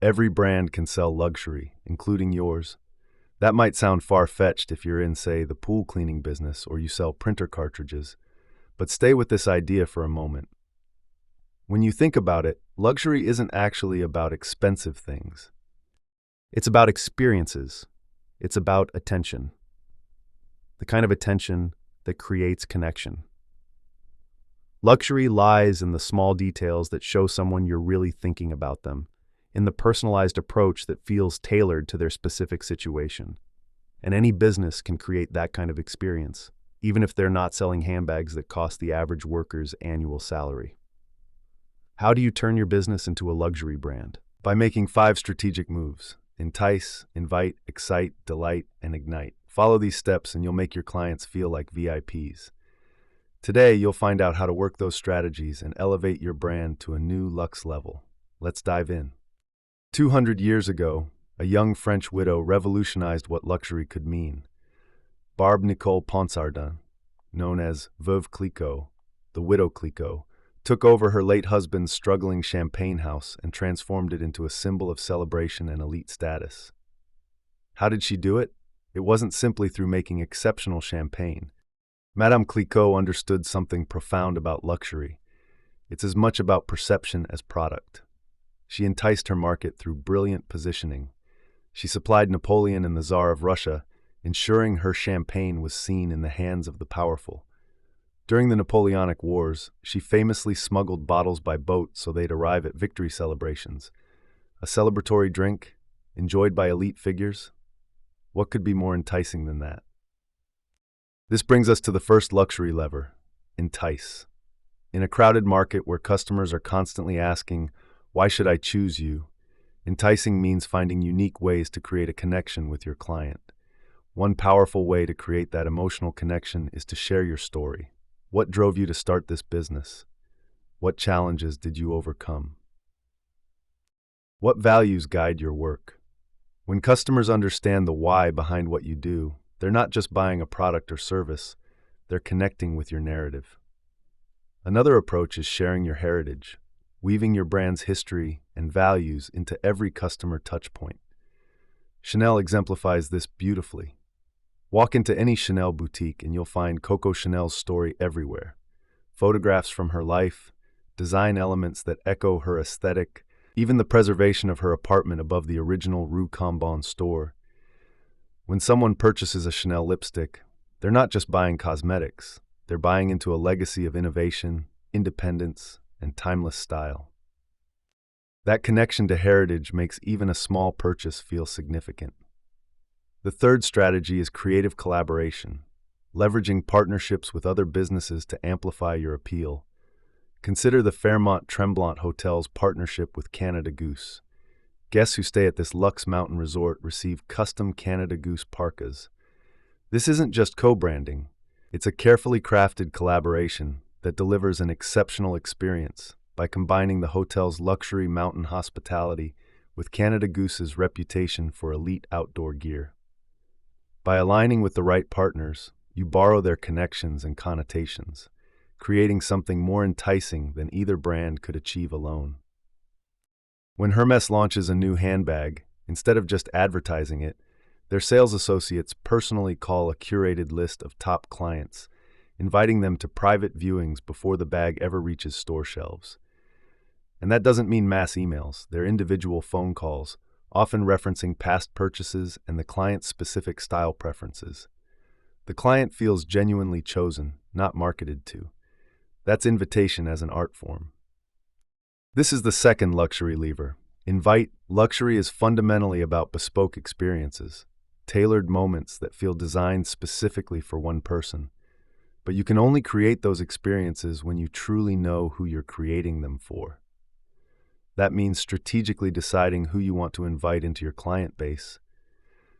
Every brand can sell luxury, including yours. That might sound far-fetched if you're in, say, the pool cleaning business or you sell printer cartridges, but stay with this idea for a moment. When you think about it, luxury isn't actually about expensive things. It's about experiences. It's about attention. The kind of attention that creates connection. Luxury lies in the small details that show someone you're really thinking about them, in the personalized approach that feels tailored to their specific situation. And any business can create that kind of experience, even if they're not selling handbags that cost the average worker's annual salary. How do you turn your business into a luxury brand? By making 5 strategic moves: entice, invite, excite, delight, and ignite. Follow these steps and you'll make your clients feel like VIPs. Today, you'll find out how to work those strategies and elevate your brand to a new luxe level. Let's dive in. 200 years ago, a young French widow revolutionized what luxury could mean. Barbe Nicole Ponsardin, known as Veuve Clicquot, the Widow Clicquot, took over her late husband's struggling champagne house and transformed it into a symbol of celebration and elite status. How did she do it? It wasn't simply through making exceptional champagne. Madame Clicquot understood something profound about luxury. It's as much about perception as product. She enticed her market through brilliant positioning. She supplied Napoleon and the Tsar of Russia, ensuring her champagne was seen in the hands of the powerful. During the Napoleonic Wars, she famously smuggled bottles by boat so they'd arrive at victory celebrations. A celebratory drink, enjoyed by elite figures? What could be more enticing than that? This brings us to the first luxury lever: entice. In a crowded market where customers are constantly asking, "Why should I choose you?" enticing means finding unique ways to create a connection with your client. One powerful way to create that emotional connection is to share your story. What drove you to start this business? What challenges did you overcome? What values guide your work? When customers understand the why behind what you do, they're not just buying a product or service, they're connecting with your narrative. Another approach is sharing your heritage, weaving your brand's history and values into every customer touchpoint. Chanel exemplifies this beautifully. Walk into any Chanel boutique and you'll find Coco Chanel's story everywhere. Photographs from her life, design elements that echo her aesthetic, even the preservation of her apartment above the original Rue Cambon store. When someone purchases a Chanel lipstick, they're not just buying cosmetics, they're buying into a legacy of innovation, independence, and timeless style. That connection to heritage makes even a small purchase feel significant. The third strategy is creative collaboration, leveraging partnerships with other businesses to amplify your appeal. Consider the Fairmont Tremblant Hotel's partnership with Canada Goose. Guests who stay at this luxe mountain resort receive custom Canada Goose parkas. This isn't just co-branding, it's a carefully crafted collaboration that delivers an exceptional experience by combining the hotel's luxury mountain hospitality with Canada Goose's reputation for elite outdoor gear. By aligning with the right partners, you borrow their connections and connotations, creating something more enticing than either brand could achieve alone. When Hermès launches a new handbag, instead of just advertising it, their sales associates personally call a curated list of top clients, inviting them to private viewings before the bag ever reaches store shelves. And that doesn't mean mass emails, they're individual phone calls, often referencing past purchases and the client's specific style preferences. The client feels genuinely chosen, not marketed to. That's invitation as an art form. This is the second luxury lever. Invite. Luxury is fundamentally about bespoke experiences, tailored moments that feel designed specifically for one person. But you can only create those experiences when you truly know who you're creating them for. That means strategically deciding who you want to invite into your client base,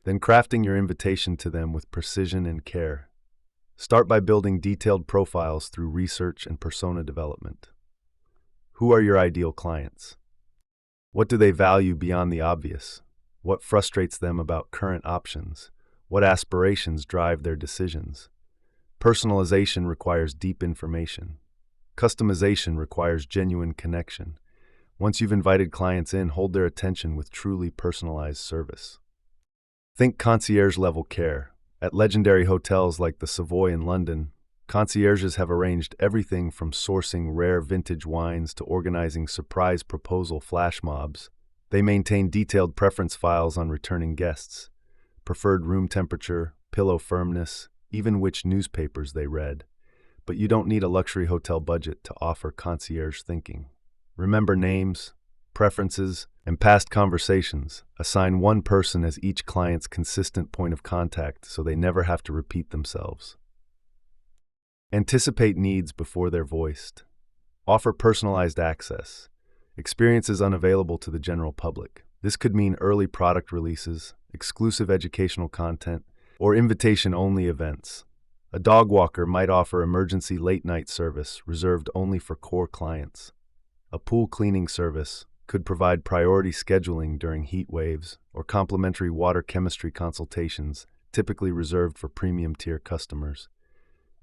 then crafting your invitation to them with precision and care. Start by building detailed profiles through research and persona development. Who are your ideal clients? What do they value beyond the obvious? What frustrates them about current options? What aspirations drive their decisions? Personalization requires deep information. Customization requires genuine connection. Once you've invited clients in, hold their attention with truly personalized service. Think concierge-level care. At legendary hotels like the Savoy in London, concierges have arranged everything from sourcing rare vintage wines to organizing surprise proposal flash mobs. They maintain detailed preference files on returning guests, preferred room temperature, pillow firmness, even which newspapers they read. But you don't need a luxury hotel budget to offer concierge thinking. Remember names, preferences, and past conversations. Assign one person as each client's consistent point of contact so they never have to repeat themselves. Anticipate needs before they're voiced. Offer personalized access. Experiences unavailable to the general public. This could mean early product releases, exclusive educational content, or invitation-only events. A dog walker might offer emergency late-night service reserved only for core clients. A pool cleaning service could provide priority scheduling during heat waves or complimentary water chemistry consultations typically reserved for premium-tier customers.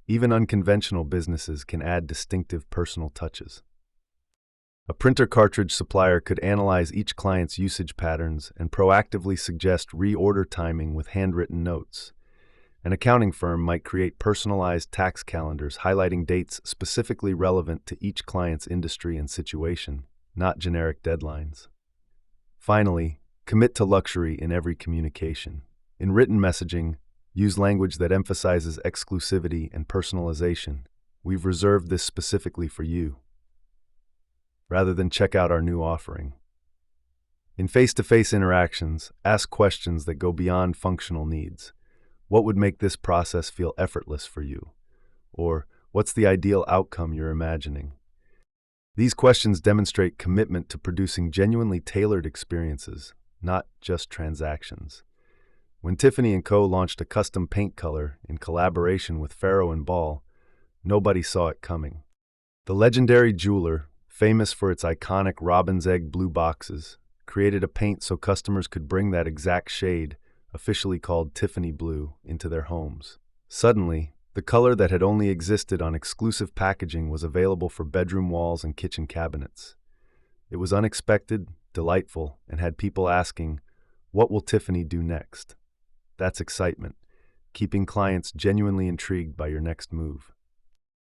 Even unconventional businesses can add distinctive personal touches. A printer cartridge supplier could analyze each client's usage patterns and proactively suggest reorder timing with handwritten notes. An accounting firm might create personalized tax calendars highlighting dates specifically relevant to each client's industry and situation, not generic deadlines. Finally, commit to luxury in every communication. In written messaging, use language that emphasizes exclusivity and personalization. We've reserved this specifically for you, rather than check out our new offering. In face-to-face interactions, ask questions that go beyond functional needs. What would make this process feel effortless for you? Or, what's the ideal outcome you're imagining? These questions demonstrate commitment to producing genuinely tailored experiences, not just transactions. When Tiffany & Co. launched a custom paint color in collaboration with Farrow & Ball, nobody saw it coming. The legendary jeweler, famous for its iconic robin's egg blue boxes, created a paint so customers could bring that exact shade, officially called Tiffany Blue, into their homes. Suddenly, the color that had only existed on exclusive packaging was available for bedroom walls and kitchen cabinets. It was unexpected, delightful, and had people asking, "What will Tiffany do next?" That's excitement, keeping clients genuinely intrigued by your next move.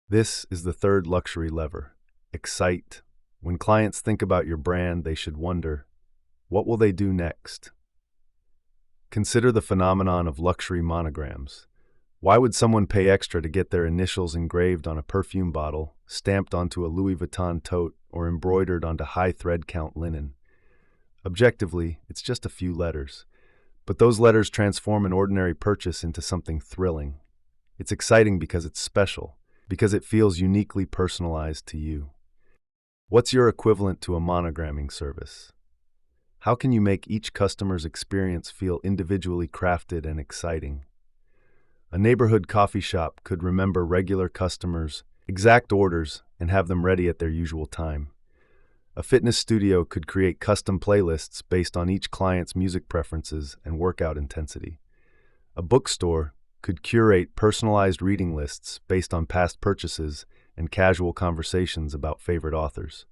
This is the third luxury lever. Excite. When clients think about your brand, they should wonder, what will they do next? Consider the phenomenon of luxury monograms. Why would someone pay extra to get their initials engraved on a perfume bottle, stamped onto a Louis Vuitton tote, or embroidered onto high thread count linen? Objectively, it's just a few letters. But those letters transform an ordinary purchase into something thrilling. It's exciting because it's special, because it feels uniquely personalized to you. What's your equivalent to a monogramming service? How can you make each customer's experience feel individually crafted and exciting? A neighborhood coffee shop could remember regular customers' exact orders and have them ready at their usual time. A fitness studio could create custom playlists based on each client's music preferences and workout intensity. A bookstore could curate personalized reading lists based on past purchases and casual conversations about favorite authors.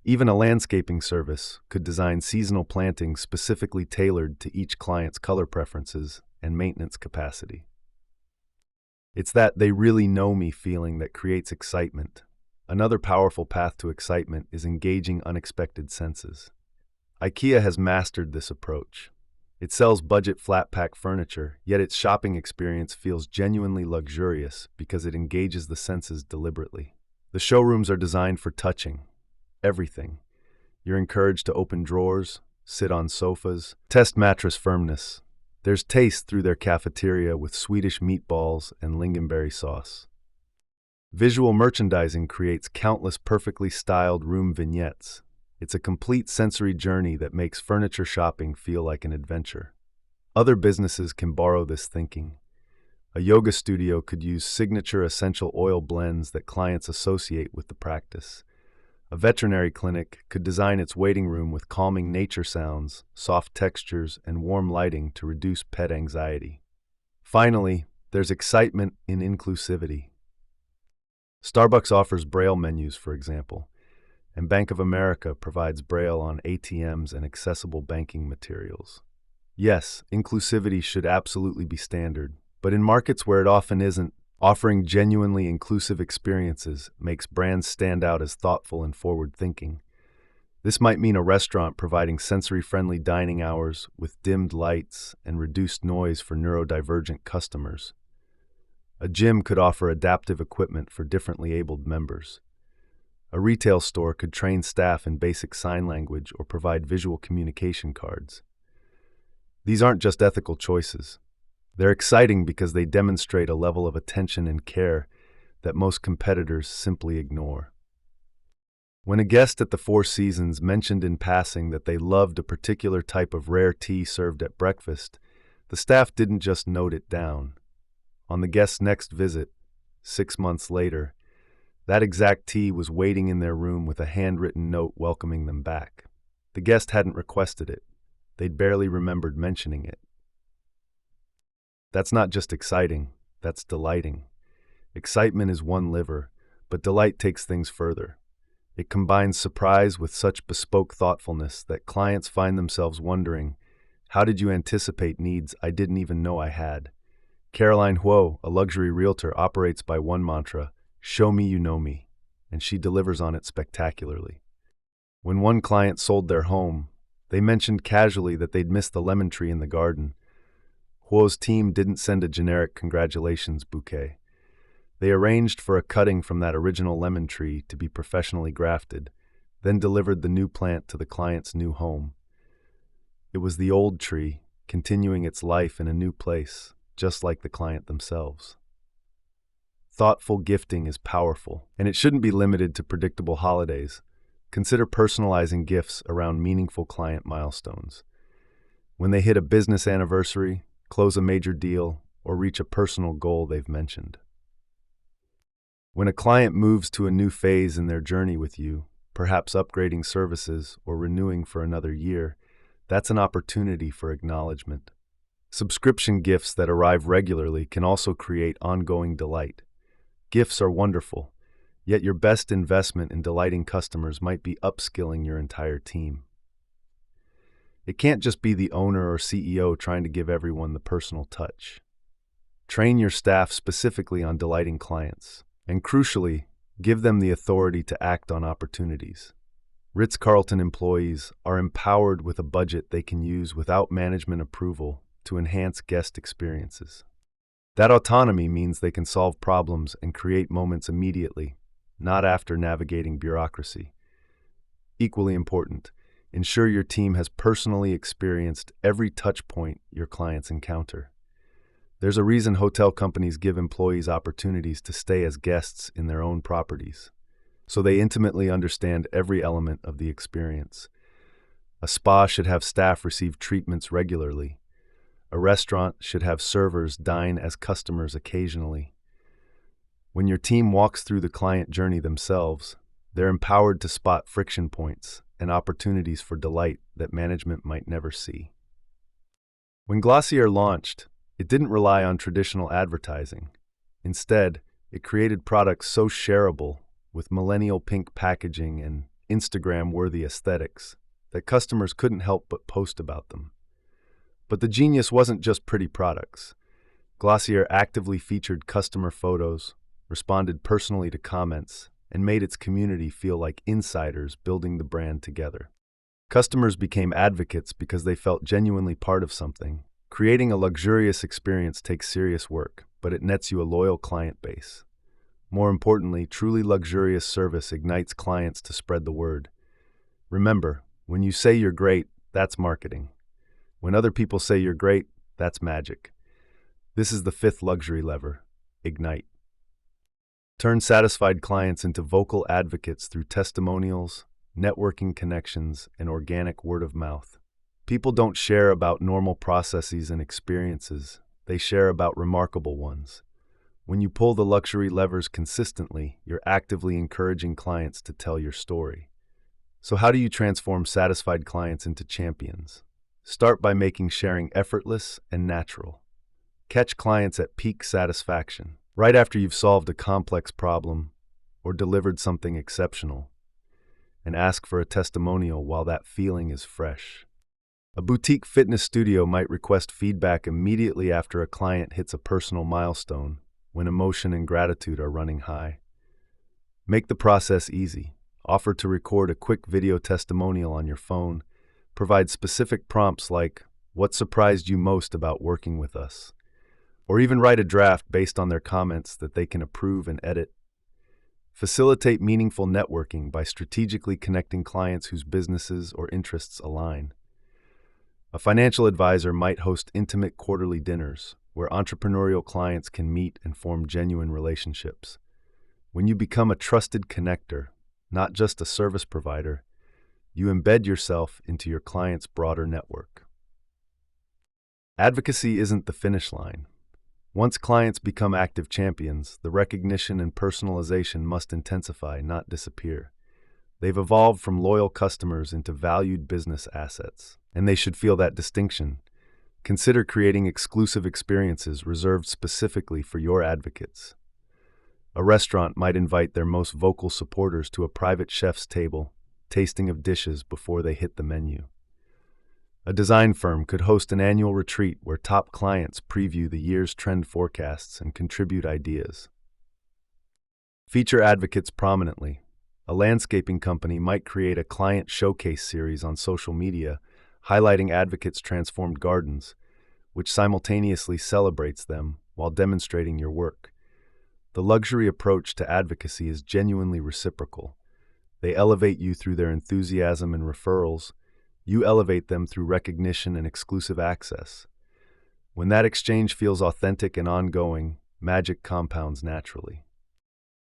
Even a landscaping service could design seasonal plantings specifically tailored to each client's color preferences and maintenance capacity. It's that "they really know me" feeling that creates excitement. Another powerful path to excitement is engaging unexpected senses. IKEA has mastered this approach. It sells budget flat-pack furniture, yet its shopping experience feels genuinely luxurious because it engages the senses deliberately. The showrooms are designed for touching everything. You're encouraged to open drawers, sit on sofas, test mattress firmness. There's taste through their cafeteria with Swedish meatballs and lingonberry sauce. Visual merchandising creates countless perfectly styled room vignettes. It's a complete sensory journey that makes furniture shopping feel like an adventure. Other businesses can borrow this thinking. A yoga studio could use signature essential oil blends that clients associate with the practice. A veterinary clinic could design its waiting room with calming nature sounds, soft textures, and warm lighting to reduce pet anxiety. Finally, there's excitement in inclusivity. Starbucks offers Braille menus, for example, and Bank of America provides Braille on ATMs and accessible banking materials. Yes, inclusivity should absolutely be standard, but in markets where it often isn't, offering genuinely inclusive experiences makes brands stand out as thoughtful and forward-thinking. This might mean a restaurant providing sensory-friendly dining hours with dimmed lights and reduced noise for neurodivergent customers. A gym could offer adaptive equipment for differently abled members. A retail store could train staff in basic sign language or provide visual communication cards. These aren't just ethical choices. They're exciting because they demonstrate a level of attention and care that most competitors simply ignore. When a guest at the Four Seasons mentioned in passing that they loved a particular type of rare tea served at breakfast, the staff didn't just note it down. On the guest's next visit, 6 months later, that exact tea was waiting in their room with a handwritten note welcoming them back. The guest hadn't requested it. They'd barely remembered mentioning it. That's not just exciting, that's delighting. Excitement is one lever, but delight takes things further. It combines surprise with such bespoke thoughtfulness that clients find themselves wondering, how did you anticipate needs I didn't even know I had? Caroline Huo, a luxury realtor, operates by one mantra, show me you know me, and she delivers on it spectacularly. When one client sold their home, they mentioned casually that they'd missed the lemon tree in the garden. Huo's team didn't send a generic congratulations bouquet. They arranged for a cutting from that original lemon tree to be professionally grafted, then delivered the new plant to the client's new home. It was the old tree, continuing its life in a new place, just like the client themselves. Thoughtful gifting is powerful, and it shouldn't be limited to predictable holidays. Consider personalizing gifts around meaningful client milestones. When they hit a business anniversary, close a major deal, or reach a personal goal they've mentioned. When a client moves to a new phase in their journey with you, perhaps upgrading services or renewing for another year, that's an opportunity for acknowledgement. Subscription gifts that arrive regularly can also create ongoing delight. Gifts are wonderful, yet your best investment in delighting customers might be upskilling your entire team. It can't just be the owner or CEO trying to give everyone the personal touch. Train your staff specifically on delighting clients, and crucially, give them the authority to act on opportunities. Ritz-Carlton employees are empowered with a budget they can use without management approval to enhance guest experiences. That autonomy means they can solve problems and create moments immediately, not after navigating bureaucracy. Equally important, ensure your team has personally experienced every touch point your clients encounter. There's a reason hotel companies give employees opportunities to stay as guests in their own properties, so they intimately understand every element of the experience. A spa should have staff receive treatments regularly. A restaurant should have servers dine as customers occasionally. When your team walks through the client journey themselves, they're empowered to spot friction points and opportunities for delight that management might never see. When Glossier launched, it didn't rely on traditional advertising. Instead, it created products so shareable, with millennial pink packaging and Instagram-worthy aesthetics, that customers couldn't help but post about them. But the genius wasn't just pretty products. Glossier actively featured customer photos, responded personally to comments, and made its community feel like insiders building the brand together. Customers became advocates because they felt genuinely part of something. Creating a luxurious experience takes serious work, but it nets you a loyal client base. More importantly, truly luxurious service ignites clients to spread the word. Remember, when you say you're great, that's marketing. When other people say you're great, that's magic. This is the fifth luxury lever: ignite. Turn satisfied clients into vocal advocates through testimonials, networking connections, and organic word of mouth. People don't share about normal processes and experiences, they share about remarkable ones. When you pull the luxury levers consistently, you're actively encouraging clients to tell your story. So how do you transform satisfied clients into champions? Start by making sharing effortless and natural. Catch clients at peak satisfaction, right after you've solved a complex problem or delivered something exceptional. and ask for a testimonial while that feeling is fresh. A boutique fitness studio might request feedback immediately after a client hits a personal milestone, when emotion and gratitude are running high. Make the process easy. Offer to record a quick video testimonial on your phone. Provide specific prompts like, "What surprised you most about working with us?" Or even write a draft based on their comments that they can approve and edit. Facilitate meaningful networking by strategically connecting clients whose businesses or interests align. A financial advisor might host intimate quarterly dinners where entrepreneurial clients can meet and form genuine relationships. When you become a trusted connector, not just a service provider, you embed yourself into your client's broader network. Advocacy isn't the finish line. Once clients become active champions, the recognition and personalization must intensify, not disappear. They've evolved from loyal customers into valued business assets, and they should feel that distinction. Consider creating exclusive experiences reserved specifically for your advocates. A restaurant might invite their most vocal supporters to a private chef's table, tasting of dishes before they hit the menu. A design firm could host an annual retreat where top clients preview the year's trend forecasts and contribute ideas. Feature advocates prominently. A landscaping company might create a client showcase series on social media, highlighting advocates' transformed gardens, which simultaneously celebrates them while demonstrating your work. The luxury approach to advocacy is genuinely reciprocal. They elevate you through their enthusiasm and referrals. You elevate them through recognition and exclusive access. When that exchange feels authentic and ongoing, magic compounds naturally.